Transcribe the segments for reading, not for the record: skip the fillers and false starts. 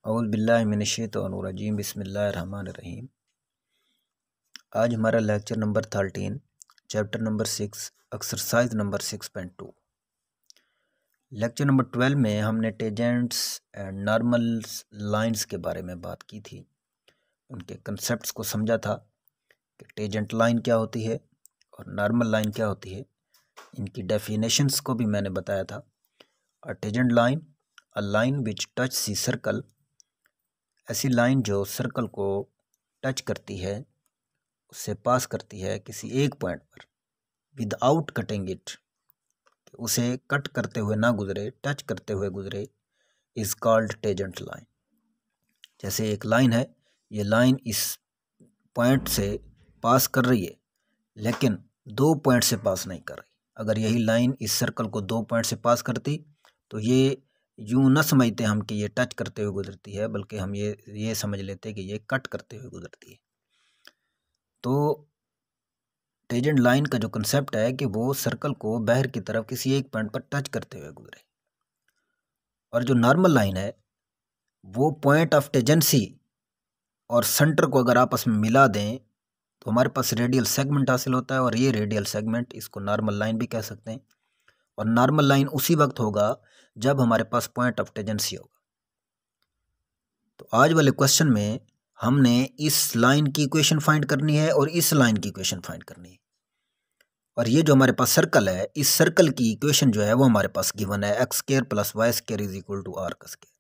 औज़ु बिल्लाहि मिनश्शैतानिर्रजीम बिस्मिल्लाहिर्रहमानिर्रहीम। आज हमारा lecture number 13 chapter number 6 exercise number 6.2। Lecture number 12 में हमने टेजेंट्स एंड नॉर्मल लाइंस के बारे में बात की थी, उनके कंसेप्ट्स को समझा था कि टेजेंट लाइन क्या होती है और नॉर्मल लाइन क्या होती है। इनकी डेफिनेशंस को भी मैंने बताया था। A tangent line, a line which touches circle, ऐसी लाइन जो सर्कल को टच करती है, उससे पास करती है किसी एक पॉइंट पर, विदाउट कटिंग इट, उसे कट करते हुए ना गुजरे, टच करते हुए गुजरे, इज कॉल्ड टेजेंट लाइन। जैसे एक लाइन है, ये लाइन इस पॉइंट से पास कर रही है लेकिन दो पॉइंट से पास नहीं कर रही। अगर यही लाइन इस सर्कल को दो पॉइंट से पास करती तो ये यूं न समझते हम कि ये टच करते हुए गुजरती है, बल्कि हम ये समझ लेते कि ये कट करते हुए गुजरती है। तो टेजेंट लाइन का जो कंसेप्ट है कि वो सर्कल को बाहर की तरफ किसी एक पॉइंट पर टच करते हुए गुजरे। और जो नॉर्मल लाइन है वो पॉइंट ऑफ टेजेंसी और सेंटर को अगर आपस में मिला दें तो हमारे पास रेडियल सेगमेंट हासिल होता है, और ये रेडियल सेगमेंट, इसको नॉर्मल लाइन भी कह सकते हैं। और नॉर्मल लाइन उसी वक्त होगा जब हमारे पास पॉइंट ऑफ टेजेंसी होगा। तो आज वाले क्वेश्चन में हमने इस लाइन की इक्वेशन फाइंड करनी है और इस लाइन की इक्वेशन फाइंड करनी है। और ये जो हमारे पास सर्कल है, इस सर्कल की इक्वेशन जो है वो हमारे पास गिवन है, x square plus y square is equal to r का स्क्वायर।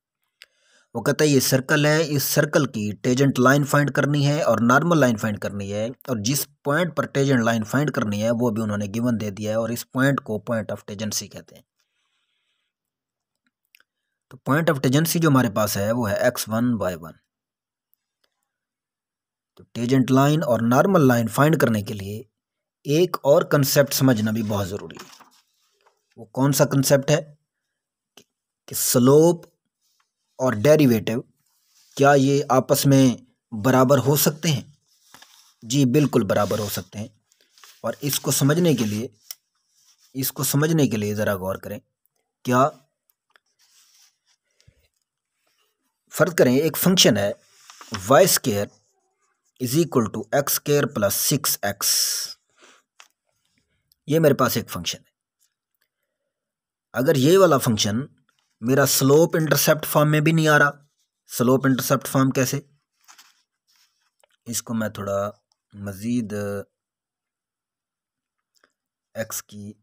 वो कहता है ये सर्कल है, इस सर्कल की टेजेंट लाइन फाइंड करनी है और नॉर्मल लाइन फाइंड करनी है, और जिस पॉइंट पर टेजेंट लाइन फाइंड करनी है वो भी उन्होंने गिवन दे दिया है, और इस पॉइंट को पॉइंट ऑफ टेजेंसी कहते हैं। तो पॉइंट ऑफ टेजेंसी जो हमारे पास है वो है x1 y1। तो टेजेंट लाइन और नॉर्मल लाइन फाइंड करने के लिए एक और कंसेप्ट समझना भी बहुत ज़रूरी है। वो कौन सा कंसेप्ट है कि स्लोप और डेरिवेटिव, क्या ये आपस में बराबर हो सकते हैं? जी बिल्कुल बराबर हो सकते हैं। और इसको समझने के लिए ज़रा गौर करें। क्या फर्ज करें, एक फंक्शन है y square is equal to x square plus 6x। ये मेरे पास एक फंक्शन है। अगर ये वाला फंक्शन मेरा स्लोप इंटरसेप्ट फॉर्म में भी नहीं आ रहा, स्लोप इंटरसेप्ट फॉर्म कैसे, इसको मैं थोड़ा मज़ीद x की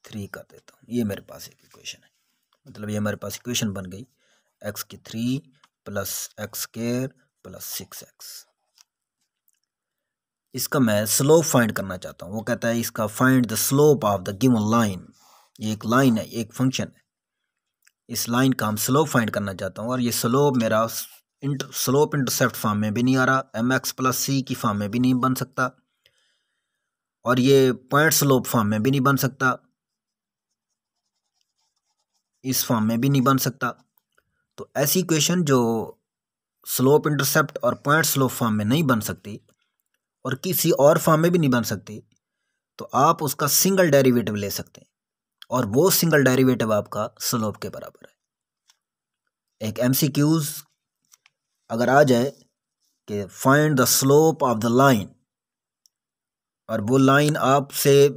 3 कर देता हूँ। ये मेरे पास एक इक्वेशन है, मतलब ये हमारे पास इक्वेशन बन गई x की 3 plus x square plus 6x। इसका मैं स्लोप फाइंड करना चाहता हूँ। वो कहता है इसका find the slope of the given line. ये एक लाइन है, एक फंक्शन है, इस लाइन का हम स्लोप फाइंड करना चाहता हूँ, और ये स्लोप मेरा स्लोप इंटरसेप्ट फॉर्म में भी नहीं आ रहा, mx प्लस सी की फॉर्म में भी नहीं बन सकता, और ये पॉइंट स्लोप फॉर्म में भी नहीं बन सकता, इस फॉर्म में भी नहीं बन सकता। तो ऐसी इक्वेशन जो स्लोप इंटरसेप्ट और पॉइंट स्लोप फॉर्म में नहीं बन सकती और किसी और फॉर्म में भी नहीं बन सकती, तो आप उसका सिंगल डेरिवेटिव ले सकते हैं, और वो सिंगल डेरिवेटिव आपका स्लोप के बराबर है। एक एमसीक्यूज अगर आ जाए कि find the slope of the line, और वो लाइन आपसे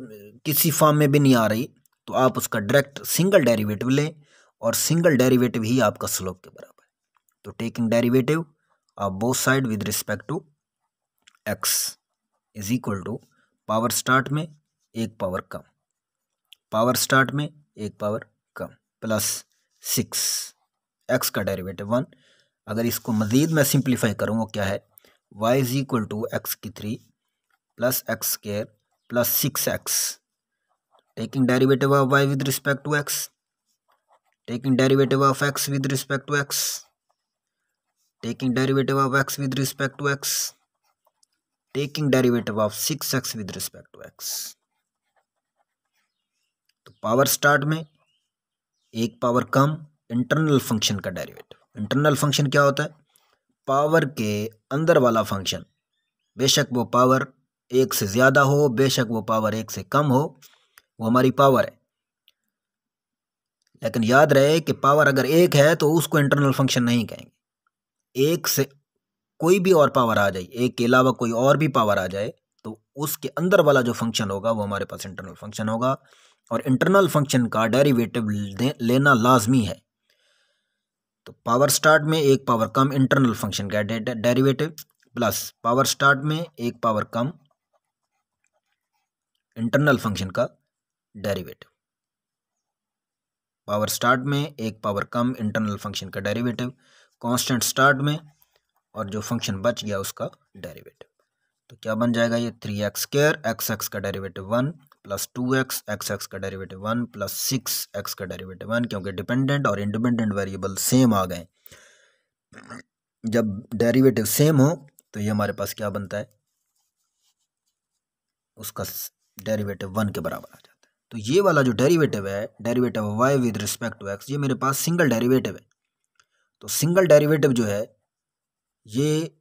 किसी फॉर्म में भी नहीं आ रही, तो आप उसका डायरेक्ट सिंगल डेरिवेटिव लें, और सिंगल डेरिवेटिव ही आपका स्लोप के बराबर है। तो taking derivative of both side with respect to x is equal to power start में एक पावर कम, पावर स्टार्ट में एक पावर कम, प्लस 6, x का डेरिवेटिव 1। अगर इसको मज़ीद मैं सिंप्लीफाई करूँ, वो क्या है, y is equal to x की 3 plus x square plus 6x। Taking derivative of y with respect to x, taking derivative of x with respect to x, taking derivative of x with respect to x, taking derivative of 6x with respect to x। तो power start में एक power कम, internal function का derivative. Internal function क्या होता है, power के अंदर वाला फंक्शन, बेशक वो पावर 1 से ज़्यादा हो, बेशक वो पावर 1 से कम हो, वो हमारी पावर है। लेकिन याद रहे कि पावर अगर 1 है तो उसको इंटरनल फंक्शन नहीं कहेंगे, एक से कोई भी और पावर आ जाए, एक के अलावा कोई और भी पावर आ जाए, तो उसके अंदर वाला जो फंक्शन होगा वो हमारे पास इंटरनल फंक्शन होगा, और इंटरनल फंक्शन का डेरिवेटिव लेना लाजमी है। तो पावर स्टार्ट में एक पावर कम इंटरनल फंक्शन का डेरिवेटिव प्लस पावर स्टार्ट में एक पावर कम इंटरनल फंक्शन का डेरिवेटिव, पावर स्टार्ट में एक पावर कम इंटरनल फंक्शन का डेरिवेटिव, कांस्टेंट स्टार्ट में, और जो फंक्शन बच गया उसका डेरिवेटिव। तो क्या बन जाएगा ये 3x² x का डेरिवेटिव 1 प्लस 2x x का डेरिवेटिव 1 प्लस 6x का डेरिवेटिव 1, क्योंकि डिपेंडेंट और इंडिपेंडेंट वेरिएबल सेम आ गए। जब डेरिवेटिव सेम हो तो ये हमारे पास क्या बनता है, उसका डेरिवेटिव 1 के बराबर आ जाता है। तो ये वाला जो डेरिवेटिव है, derivative y with respect to x, ये मेरे पास सिंगल डेरिवेटिव है। तो सिंगल डेरिवेटिव जो है ये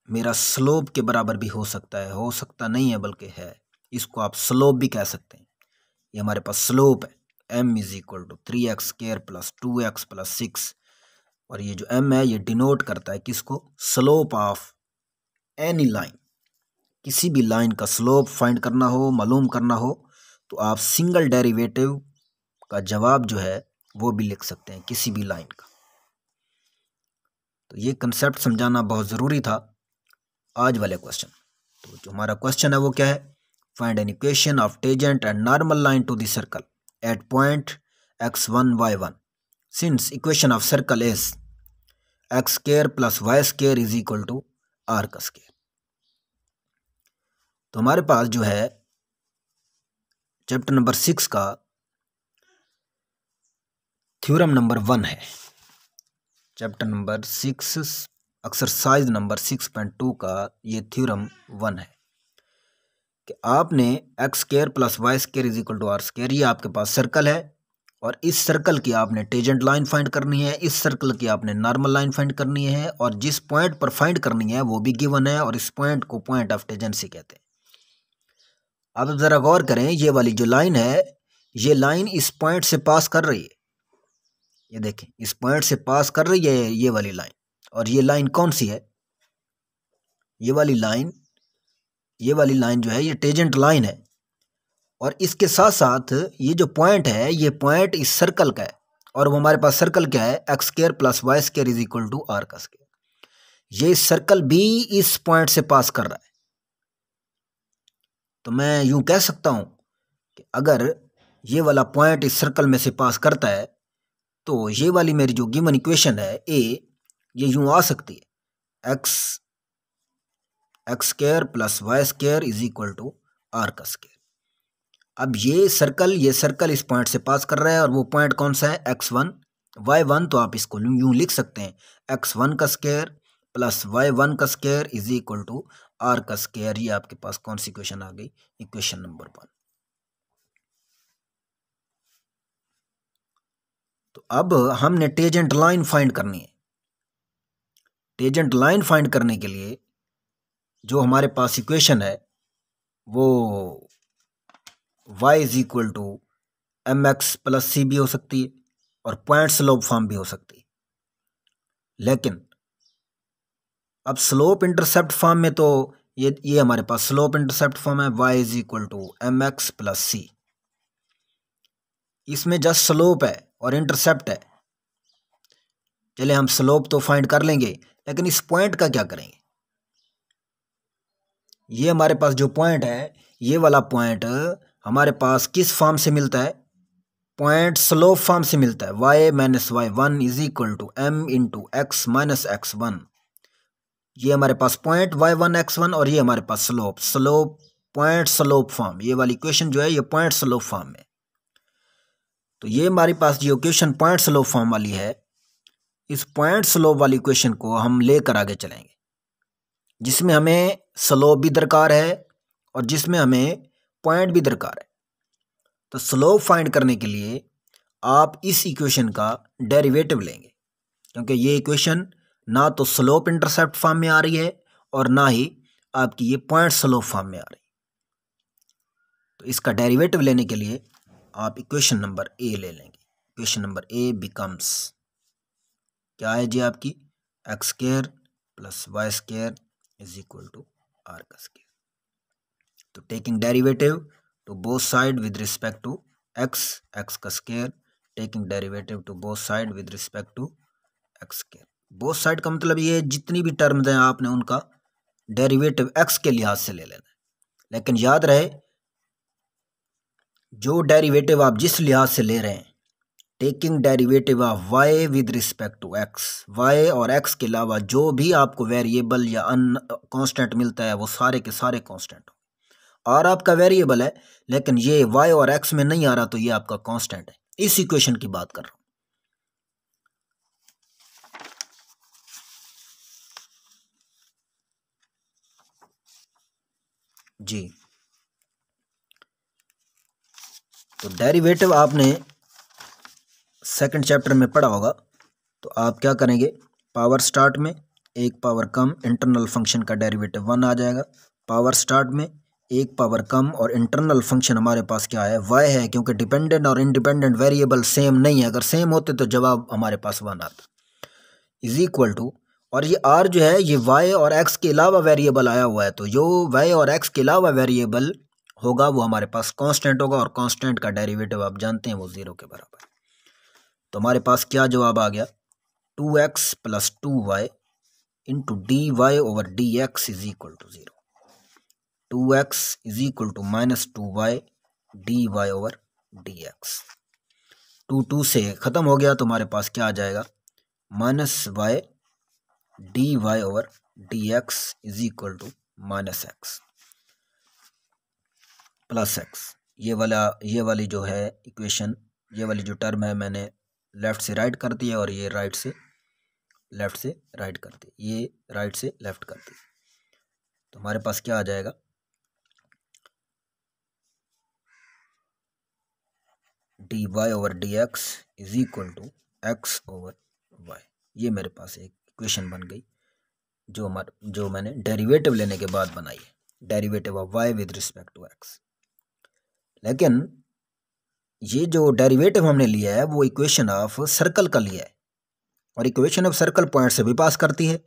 मेरा स्लोप के बराबर भी हो सकता है, हो सकता नहीं है बल्कि है, इसको आप स्लोप भी कह सकते हैं। ये हमारे पास स्लोप है, m is equal to 3x² plus 2x plus 6, और ये जो m है ये डिनोट करता है किसको, स्लोप ऑफ एनी लाइन। किसी भी लाइन का स्लोप फाइंड करना हो, मालूम करना हो, तो आप सिंगल डेरिवेटिव का जवाब जो है वो भी लिख सकते हैं किसी भी लाइन का। तो ये कंसेप्ट समझाना बहुत ज़रूरी था आज वाले क्वेश्चन। तो जो हमारा क्वेश्चन है वो क्या है, find an equation of tangent and normal line to the circle at point x1 y1 since equation of circle is x² plus y² is equal to r²। तो हमारे पास जो है चैप्टर नंबर 6 का थ्योरम नंबर 1 है। Chapter number 6 exercise number 6.2 का ये theorem 1 है कि आपने x² plus y² is equal to r², ये आपके पास सर्कल है, और इस सर्कल की आपने टेंजेंट लाइन फाइंड करनी है, इस सर्कल की आपने नॉर्मल लाइन फाइंड करनी है, और जिस पॉइंट पर फाइंड करनी है वो भी गिवन है, और इस पॉइंट को पॉइंट ऑफ टेंजेंसी कहते हैं। अब ज़रा गौर करें, ये वाली जो लाइन है ये लाइन इस पॉइंट से पास कर रही है, ये देखें इस पॉइंट से पास कर रही है ये वाली लाइन, और ये लाइन कौन सी है, ये वाली लाइन जो है ये टेंजेंट लाइन है, और इसके साथ साथ ये जो पॉइंट है ये पॉइंट इस सर्कल का है, और वो हमारे पास सर्कल क्या है, x² plus y² is equal to r²। ये सर्कल भी इस पॉइंट से पास कर रहा है। तो मैं यूं कह सकता हूं कि अगर ये वाला पॉइंट इस सर्कल में से पास करता है तो ये वाली मेरी जो गिवन इक्वेशन है ए, ये यूं आ सकती है x² plus y² is equal to r²। अब ये सर्कल इस पॉइंट से पास कर रहा है, और वो पॉइंट कौन सा है, x1 y1। तो आप इसको यूं लिख सकते हैं x1² plus y1² is equal to r²। ये आपके पास कौन सी इक्वेशन आ गई, इक्वेशन नंबर 1। तो अब हमने टेंजेंट लाइन फाइंड करनी है। टेंजेंट लाइन फाइंड करने के लिए जो हमारे पास इक्वेशन है वो y is equal to mx plus c भी हो सकती है, और पॉइंट स्लोप फॉर्म भी हो सकती है। लेकिन अब स्लोप इंटरसेप्ट फॉर्म में तो ये हमारे पास स्लोप इंटरसेप्ट फॉर्म है, y is equal to mx plus c. इसमें जस्ट स्लोप है और इंटरसेप्ट है। चले हम स्लोप तो फाइंड कर लेंगे, लेकिन इस पॉइंट का क्या करेंगे। ये हमारे पास जो पॉइंट है, ये वाला पॉइंट हमारे पास किस फॉर्म से मिलता है, पॉइंट स्लोप फॉर्म से मिलता है। y minus y1 is equal to m into x minus x1। ये हमारे पास पॉइंट y1 x1, और ये हमारे पास स्लोप पॉइंट स्लोप फॉर्म। ये वाली इक्वेशन जो है ये पॉइंट स्लोप फॉर्म है। तो ये हमारे पास जो इक्वेशन पॉइंट स्लोप फॉर्म वाली है, इस पॉइंट स्लोप वाली इक्वेशन को हम लेकर आगे चलेंगे, जिसमें हमें स्लोप भी दरकार है और जिसमें हमें पॉइंट भी दरकार है। तो स्लोप फाइंड करने के लिए आप इस इक्वेशन का डेरिवेटिव लेंगे, क्योंकि ये इक्वेशन ना तो स्लोप इंटरसेप्ट फॉर्म में आ रही है और ना ही आपकी ये पॉइंट स्लोप फॉर्म में आ रही है। तो इसका डेरिवेटिव लेने के लिए आप इक्वेशन नंबर ए ले लेंगे। इक्वेशन नंबर ए बिकम्स क्या है जी आपकी, x square plus y square is equal to r का स्क्वायर। तो taking derivative to both side with respect to x, एक्स का square, taking derivative to both side with respect to x square. Both side का मतलब ये जितनी भी terms हैं आपने उनका डेरिवेटिव एक्स के लिहाज से ले लेना है। लेकिन याद रहे जो डेरिवेटिव आप जिस लिहाज से ले रहे हैं, taking derivative of y with respect to x, y और एक्स के अलावा जो भी आपको वेरिएबल या कांस्टेंट मिलता है वो सारे के सारे कांस्टेंट हो। आर आपका वेरिएबल है लेकिन ये वाई और एक्स में नहीं आ रहा तो ये आपका कांस्टेंट है। इस इक्वेशन की बात कर रहा हूं जी। तो डेरिवेटिव आपने सेकंड चैप्टर में पढ़ा होगा। तो आप क्या करेंगे, पावर स्टार्ट में एक पावर कम इंटरनल फंक्शन का डेरिवेटिव 1 आ जाएगा। पावर स्टार्ट में एक पावर कम और इंटरनल फंक्शन हमारे पास क्या है, y है, क्योंकि डिपेंडेंट और इंडिपेंडेंट वेरिएबल सेम नहीं है। अगर सेम होते तो जवाब हमारे पास 1 आता। इज इक्वल टू, और ये r जो है ये y और x के अलावा वेरिएबल आया हुआ है, तो जो y और x के अलावा वेरिएबल होगा वो हमारे पास कांस्टेंट होगा, और कांस्टेंट का डेरिवेटिव आप जानते हैं वो 0 के बराबर है। तो हमारे पास क्या जवाब आ गया, 2x plus 2y into d y over d x is equal to 0। 2x is equal to minus 2y d y over d x. 2 से ख़त्म हो गया तो हमारे पास क्या आ जाएगा, minus y d y over d x is equal to minus x plus x. ये वाली जो है इक्वेशन, ये वाली जो टर्म है मैंने लेफ़्ट से राइट कर दी है और ये राइट से लेफ़्ट से राइट कर दी, ये राइट से लेफ़्ट कर दी। तो हमारे पास क्या आ जाएगा, d y over d x is equal to x over y. ये मेरे पास एक इक्वेशन बन गई जो मैंने डेरिवेटिव लेने के बाद बनाई है, derivative of y with respect to x. लेकिन ये जो डेरिवेटिव हमने लिया है वो इक्वेशन ऑफ सर्कल का लिया है, और इक्वेशन ऑफ सर्कल पॉइंट से भी पास करती है।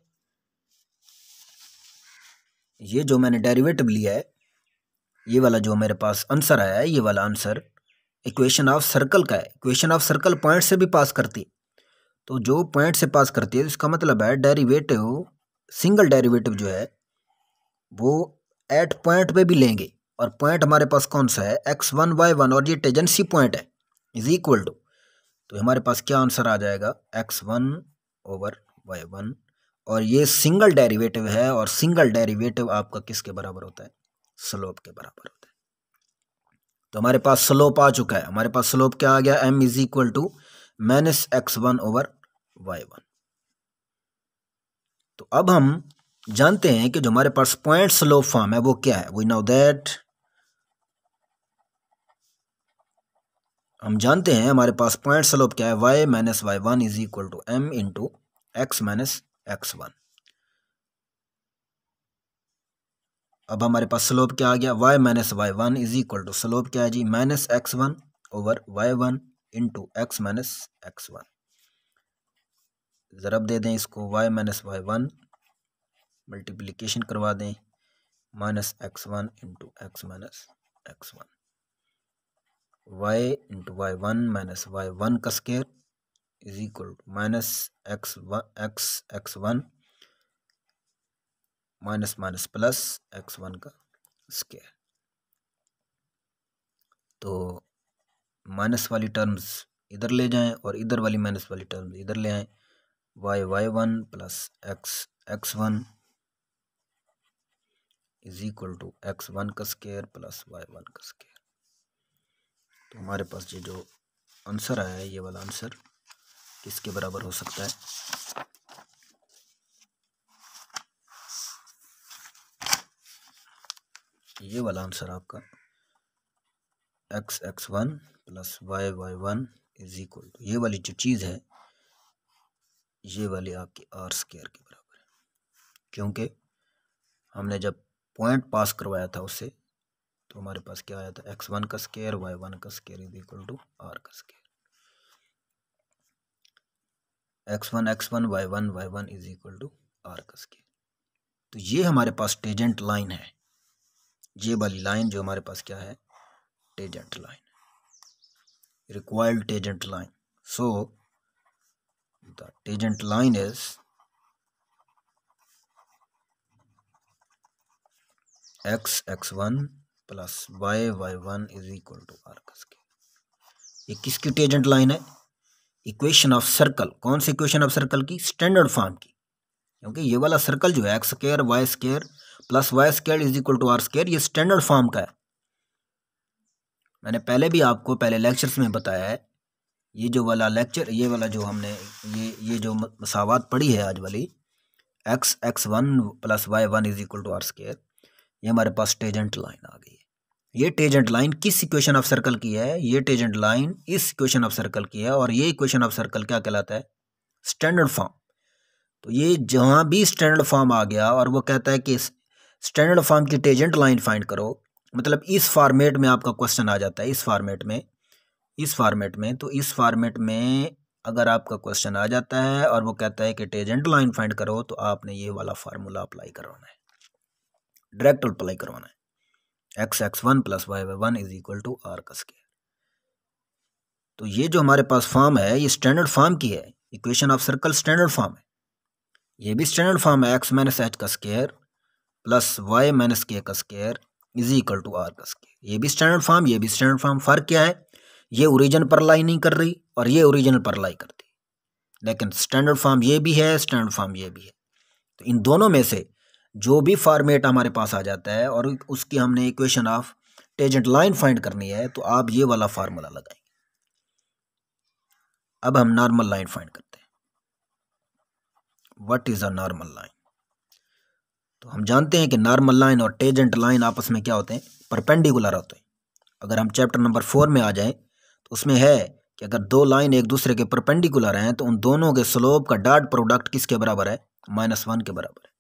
ये जो मैंने डेरिवेटिव लिया है, ये वाला जो मेरे पास आंसर आया है, ये वाला आंसर इक्वेशन ऑफ सर्कल का है। इक्वेशन ऑफ सर्कल पॉइंट से भी पास करती है, तो जो पॉइंट से पास करती है इसका मतलब है डेरिवेटिव, सिंगल डेरिवेटिव जो है वो एट पॉइंट पे भी लेंगे, और पॉइंट हमारे पास कौन सा है, x1 y1, और ये टेजेंसी पॉइंट है, इज इक्वल टू, तो हमारे पास क्या आंसर आ जाएगा, x1 ओवर y1, और ये सिंगल डेरिवेटिव है, और सिंगल डेरिवेटिव आपका किसके बराबर होता है, स्लोप के बराबर होता है। तो हमारे पास स्लोप आ चुका है, हमारे पास स्लोप क्या आ गया, m is equal to minus x1 over y1। तो अब हम जानते हैं कि जो हमारे पास पॉइंट स्लोप फॉर्म है वो क्या है, वी नो दैट, हम जानते हैं हमारे पास पॉइंट स्लोप क्या है, y minus y1 is equal to m into x minus x1। अब हमारे पास स्लोप क्या आ गया, y minus y1 is equal to, slope क्या है जी, minus x1 over y1 into x minus x1। ज़रब दे दें इसको, y माइनस y1 मल्टीप्लिकेशन करवा दें, minus x1 into x minus x1, y into y1 minus y1 का square is equal to minus x1 minus minus plus x1 का square. तो minus वाली टर्म्स इधर ले जाएं और इधर वाली माइनस वाली टर्म्स इधर ले आएं, y1 plus x1 is equal to x1 का स्क्वायर प्लस y1 का स्क्वायर। तो हमारे पास ये जो आंसर आया है, ये वाला आंसर किसके बराबर हो सकता है, ये वाला आंसर आपका x1 plus y1 is equal to, ये वाली जो चीज़ है ये वाली आपकी आर स्क्वायर के बराबर है, क्योंकि हमने जब पॉइंट पास करवाया था उससे, तो हमारे पास क्या आया था, x1 का स्क्वायर y1 का square is equal to r का square. x1 y1 is equal to r का स्केयर। तो ये हमारे पास टेजेंट लाइन है, ये वाली लाइन जो हमारे पास क्या है, tangent line, required tangent line. So the tangent line is x1 plus y1 is equal to r का स्केयर। ये किसकी टेजेंट लाइन है? Equation of circle. कौन सी इक्वेशन ऑफ सर्कल की? स्टैंडर्ड फॉर्म की। क्योंकि ये वाला सर्कल जो है x square y square plus y square is equal to r square, ये स्टैंडर्ड फॉर्म का है। मैंने पहले भी आपको पहले लेक्चर्स में बताया है, ये जो वाला लेक्चर, ये वाला जो हमने ये जो मसावात पढ़ी है आज वाली, x1 plus y1 is equal to r square, ये हमारे पास टेजेंट लाइन आ गई है। ये टेजेंट लाइन किस इक्वेशन ऑफ सर्कल की है? ये टेजेंट लाइन इस इक्वेशन ऑफ सर्कल की है, और ये इक्वेशन ऑफ सर्कल क्या कहलाता है? Standard form. तो ये जहाँ भी स्टैंडर्ड फॉर्म आ गया और वो कहता है कि स्टैंडर्ड फॉर्म की टेजेंट लाइन फाइंड करो, मतलब इस फॉर्मेट में आपका क्वेश्चन आ जाता है, इस फॉर्मेट में तो इस फॉर्मेट में अगर आपका क्वेश्चन आ जाता है और वो कहता है कि टेजेंट लाइन फाइंड करो, तो आपने ये वाला फार्मूला अप्लाई करवाना है, डायरेक्ट अप्लाई करवाना है, x1 plus y1 is equal to r का स्क्वायर। तो ये जो हमारे पास फॉर्म है ये स्टैंडर्ड फॉर्म की है, equation of circle standard form है। ये भी स्टैंडर्ड फॉर्म है, x माइनस h का square plus y minus k का square is equal to r का स्क्वायर। ये भी स्टैंडर्ड फॉर्म, ये भी स्टैंडर्ड फॉर्म। फर्क क्या है? ये ओरिजिन पर लाई नहीं कर रही और ये ओरिजिनल पर लाई करती, लेकिन स्टैंडर्ड फॉर्म ये भी है, स्टैंडर्ड फॉर्म ये भी है। तो इन दोनों में से जो भी फॉर्मेट हमारे पास आ जाता है और उसकी हमने equation of tangent line find करनी है, तो आप ये वाला फार्मूला लगाएंगे। अब हम नॉर्मल लाइन फाइंड करते हैं। What is a normal line? तो हम जानते हैं कि नॉर्मल लाइन और टेजेंट लाइन आपस में क्या होते हैं? परपेंडिकुलर होते हैं। अगर हम चैप्टर नंबर 4 में आ जाएं तो उसमें है कि अगर दो लाइन एक दूसरे के परपेंडिकुलर हैं तो उन दोनों के स्लोप का डॉट प्रोडक्ट किसके बराबर है? -1 के बराबर है।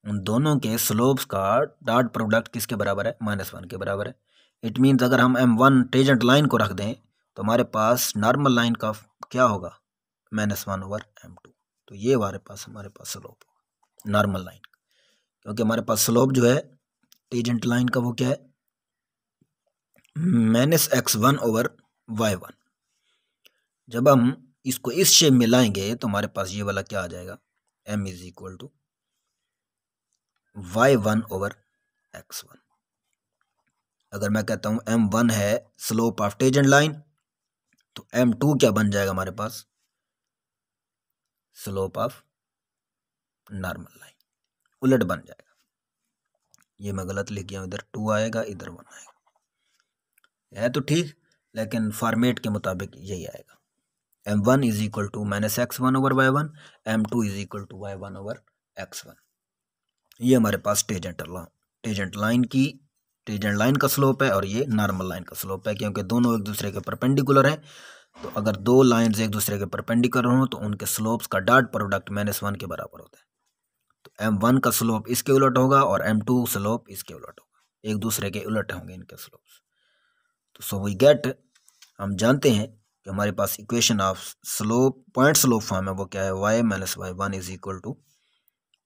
उन दोनों के स्लोप्स का डॉट प्रोडक्ट किसके बराबर है? -1 के बराबर है। इट मीन्स अगर हम m1 टेजेंट लाइन को रख दें तो हमारे पास नॉर्मल लाइन का क्या होगा? -1/m2। तो ये हमारे पास स्लोप होगा नॉर्मल लाइन, क्योंकि हमारे पास स्लोप जो है टेजेंट लाइन का वो क्या है? -x1/y1। जब हम इसको इस शेप में लाएंगे तो हमारे पास ये वाला क्या आ जाएगा? m is equal to y1/x1। अगर मैं कहता हूं m1 है स्लोप ऑफ टेजेंट लाइन, तो m2 क्या बन जाएगा हमारे पास? Slope of normal line. उलट बन जाएगा, ये मैं गलत लिख गया, इधर 2 आएगा, इधर 1 आएगा। है तो ठीक, लेकिन फॉर्मेट के मुताबिक यही आएगा। m1 is equal to -x1/y1, m2 is equal to y1/x1। ये हमारे पास टेजेंट लाइन का स्लोप है और ये नॉर्मल लाइन का स्लोप है, क्योंकि दोनों एक दूसरे के परपेंडिकुलर हैं। तो अगर दो लाइंस एक दूसरे के परपेंडिकुलर हों तो उनके स्लोप्स का डॉट प्रोडक्ट -1 के बराबर होता है। तो m1 का स्लोप इसके उलट होगा और m2 स्लोप इसके उलट होगा, एक दूसरे के उलट होंगे इनके स्लोप्स। तो सो वी गेट, हम जानते हैं कि हमारे पास equation of slope point slope form है, वो क्या है? y minus y1 is equal to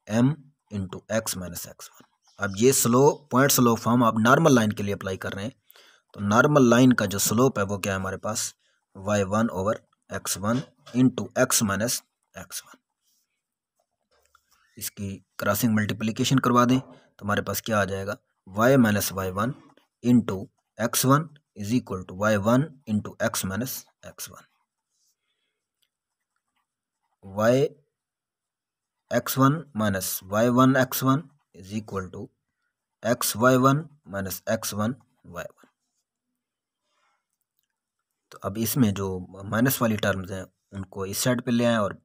m into x minus x1। अब ये पॉइंट स्लोप फॉर्म आप नॉर्मल लाइन के लिए अप्लाई कर रहे हैं, तो नॉर्मल लाइन का जो स्लोप है वो क्या है हमारे पास? y1/x1 into x minus x1। इसकी क्रॉसिंग मल्टीप्लिकेशन करवा दें तो हमारे पास क्या आ जाएगा? y minus y1 into x1 is equal to y1 into x minus x1। x1 minus y1 x1 is equal to xy1 minus x1 y1। तो अब इसमें जो माइनस वाली टर्म्स हैं उनको इस साइड पे ले आएँ और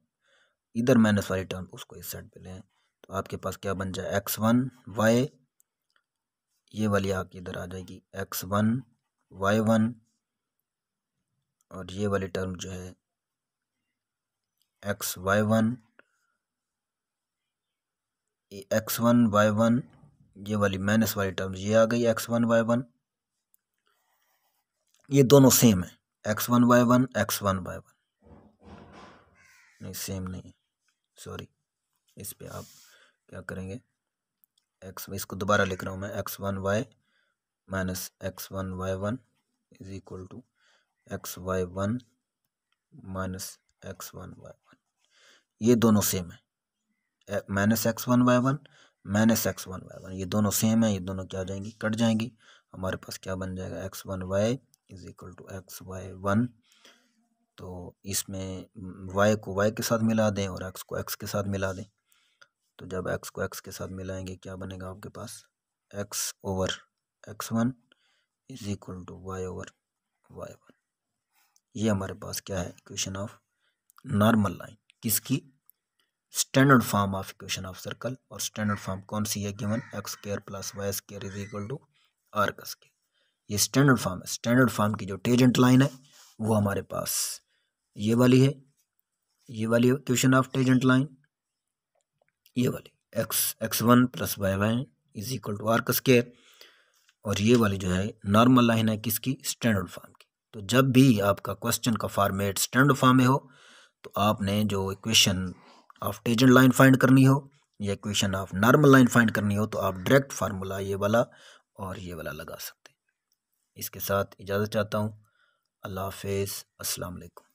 इधर माइनस वाली टर्म उसको इस साइड पे ले आएँ, तो आपके पास क्या बन जाए? x1 y, ये वाली आपकी इधर आ जाएगी x1 y1, और ये वाली टर्म जो है xy1 x1 y1, ये वाली माइनस वाली टर्म ये आ गई x1 y1। ये दोनों सेम है, x1y1 x1y1 नहीं, सेम नहीं, सॉरी। इस पे आप क्या करेंगे, इसको दोबारा लिख रहा हूँ मैं, x1y minus x1y1 is equal to xy1 minus x1y1। ये दोनों सेम है, माइनस x1y1 माइनस x1y1 ये दोनों सेम है, ये दोनों क्या आ जाएंगी, कट जाएंगी। हमारे पास क्या बन जाएगा, x1y is equal to xy1। तो इसमें y को y के साथ मिला दें और x को x के साथ मिला दें। तो जब x को x के साथ मिलाएंगे क्या बनेगा आपके पास, x over x1 is equal to y over y1। ये हमारे पास क्या है, इक्वेशन ऑफ नॉर्मल लाइन, किसकी, standard form of equation of circle. और स्टैंडर्ड फॉर्म कौन सी है, given x square plus y square is equal to r का स्क्वायर। ये स्टैंडर्ड फॉर्म है। स्टैंडर्ड फॉर्म की जो टेंजेंट लाइन है वो हमारे पास ये वाली है, ये वाली इक्वेशन ऑफ टेंजेंट लाइन, ये वाली x1 plus y1 is equal to r का स्क्वायर। और ये वाली जो है नॉर्मल लाइन है, किसकी, स्टैंडर्ड फॉर्म की। तो जब भी आपका क्वेश्चन का फॉर्मेट स्टैंडर्ड फॉर्म में हो तो आपने जो equation of tangent line find करनी हो या equation of normal line find करनी हो तो आप डायरेक्ट फार्मूला ये वाला और ये वाला लगा सकते हैं। इसके साथ इजाज़त चाहता हूँ। अल्लाह हाफिज़, अस्सलाम वालेकुम।